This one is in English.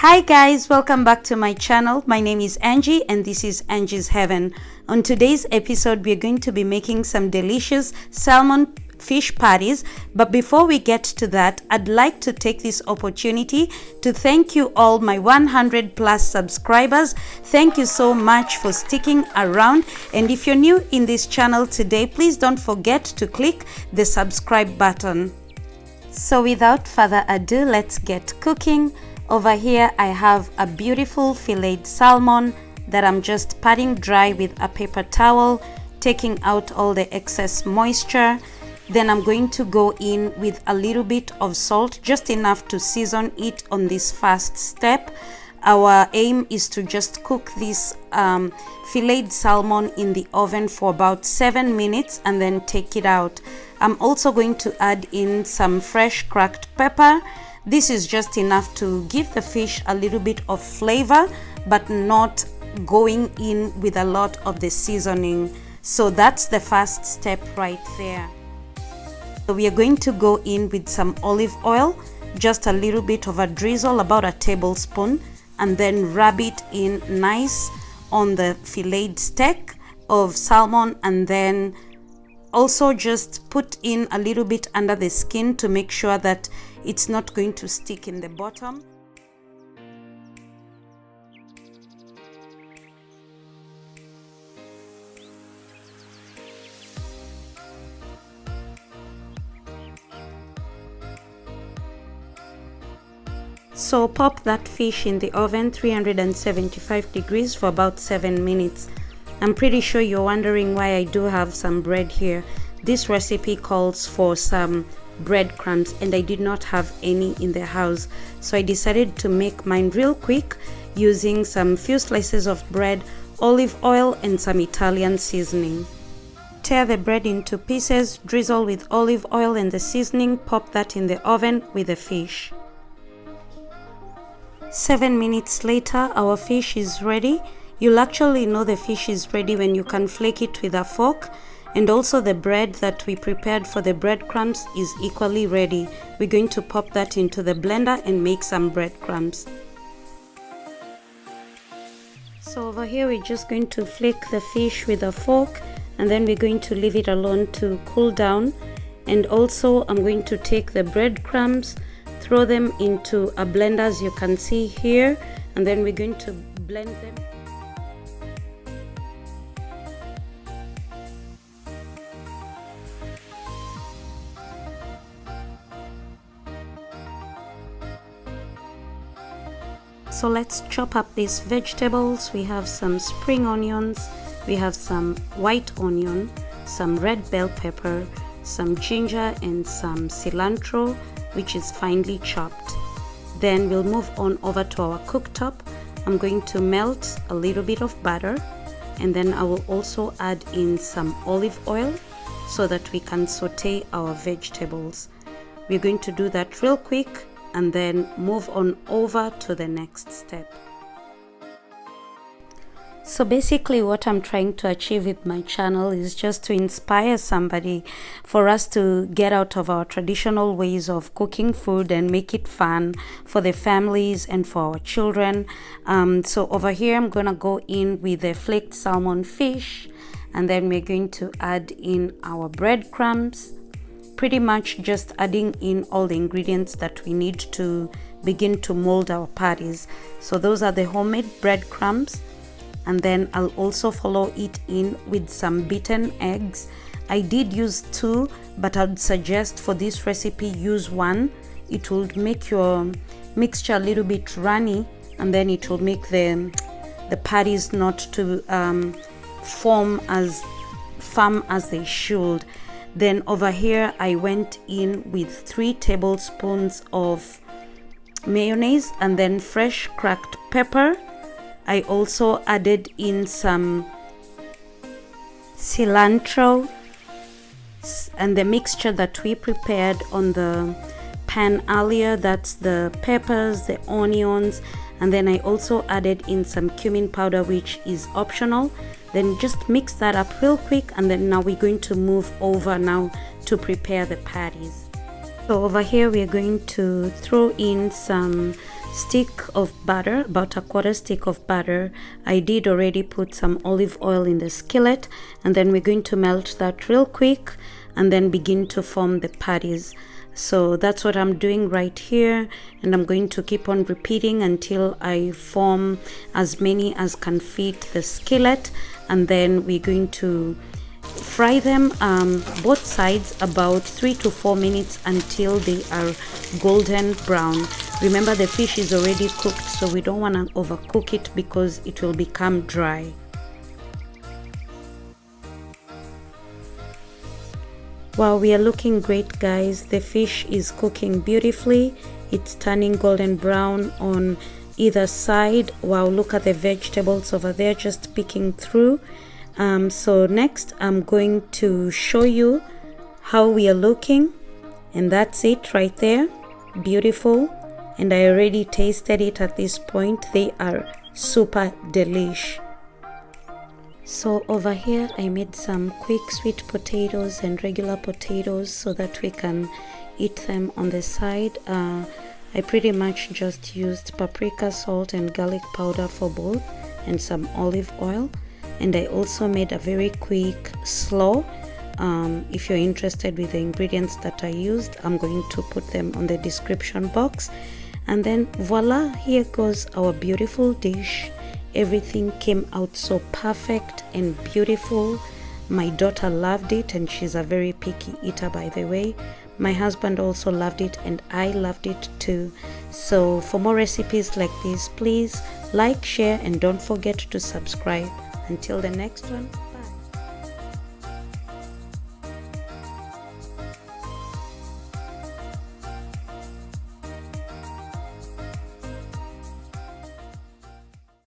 Hi guys, welcome back to my channel. My name is Angie and this is Angie's Heaven. On today's episode, we're going to be making some delicious salmon fish patties. But before we get to that, I'd like to take this opportunity to thank you all, my 100 plus subscribers. Thank you so much for sticking around. And if you're new in this channel today, please don't forget to click the subscribe button. So without further ado, let's get cooking. Over here I have a beautiful filleted salmon that I'm just patting dry with a paper towel, taking out all the excess moisture. Then I'm going to go in with a little bit of salt, just enough to season it on this first step. Our aim is to just cook this filleted salmon in the oven for about 7 minutes and then take it out. I'm also going to add in some fresh cracked pepper. This is just enough to give the fish a little bit of flavor, but not going in with a lot of the seasoning. So that's the first step right there. So we are going to go in with some olive oil, just a little bit of a drizzle, about a tablespoon, and then rub it in nice on the filleted steak of salmon, and then also just put in a little bit under the skin to make sure that it's not going to stick in the bottom. So pop that fish in the oven, 375 degrees, for about 7 minutes. I'm pretty sure you're wondering why I do have some bread here. This recipe calls for some breadcrumbs and I did not have any in the house, so I decided to make mine real quick using some few slices of bread, olive oil, and some Italian seasoning. Tear the bread into pieces, drizzle with olive oil and the seasoning, pop that in the oven with the fish. 7 minutes later, our fish is ready. You'll actually know the fish is ready when you can flake it with a fork, and also the bread that we prepared for the breadcrumbs is equally ready. We're going to pop that into the blender and make some breadcrumbs. So over here we're just going to flake the fish with a fork, and then we're going to leave it alone to cool down. And also I'm going to take the breadcrumbs, throw them into a blender as you can see here, and then we're going to blend them. So let's chop up these vegetables. We have some spring onions, we have some white onion, some red bell pepper, some ginger, and some cilantro, which is finely chopped. Then we'll move on over to our cooktop. I'm going to melt a little bit of butter, and then I will also add in some olive oil so that we can saute our vegetables. We're going to do that real quick and then move on over to the next step. So basically what I'm trying to achieve with my channel is just to inspire somebody, for us to get out of our traditional ways of cooking food and make it fun for the families and for our children. So over here I'm gonna go in with the flaked salmon fish, and then we're going to add in our breadcrumbs, pretty much just adding in all the ingredients that we need to begin to mold our patties. So those are the homemade breadcrumbs. And then I'll also follow it in with some beaten eggs. I did use 2, but I'd suggest for this recipe use 1. It will make your mixture a little bit runny, and then it will make the patties not to form as firm as they should. Then over here I went in with 3 tablespoons of mayonnaise and then fresh cracked pepper. I also added in some cilantro and the mixture that we prepared on the pan earlier. That's the peppers, the onions, and then I also added in some cumin powder, which is optional. Then just mix that up real quick, and then now we're going to move over now to prepare the patties. So over here we are going to throw in some stick of butter, about a quarter stick of butter. I did already put some olive oil in the skillet, and then we're going to melt that real quick and then begin to form the patties. So that's what I'm doing right here, and I'm going to keep on repeating until I form as many as can fit the skillet, and then we're going to fry them both sides about 3 to 4 minutes until they are golden brown. Remember, the fish is already cooked, so we don't want to overcook it because it will become dry. Wow, we are looking great, guys. The fish is cooking beautifully. It's turning golden brown on either side. Wow, look at the vegetables over there just peeking through. So next I'm going to show you how we are looking, and that's it right there. Beautiful. And I already tasted it at this point. They are super delish. So over here I made some quick sweet potatoes and regular potatoes so that we can eat them on the side. I pretty much just used paprika, salt and garlic powder for both, and some olive oil. And I also made a very quick slaw. If you're interested with the ingredients that I used, I'm going to put them on the description box. And then voila, here goes our beautiful dish. Everything came out so perfect and beautiful. My daughter loved it, and she's a very picky eater, by the way. My husband also loved it, and I loved it too. So for more recipes like this, please like, share, and don't forget to subscribe. Until the next one.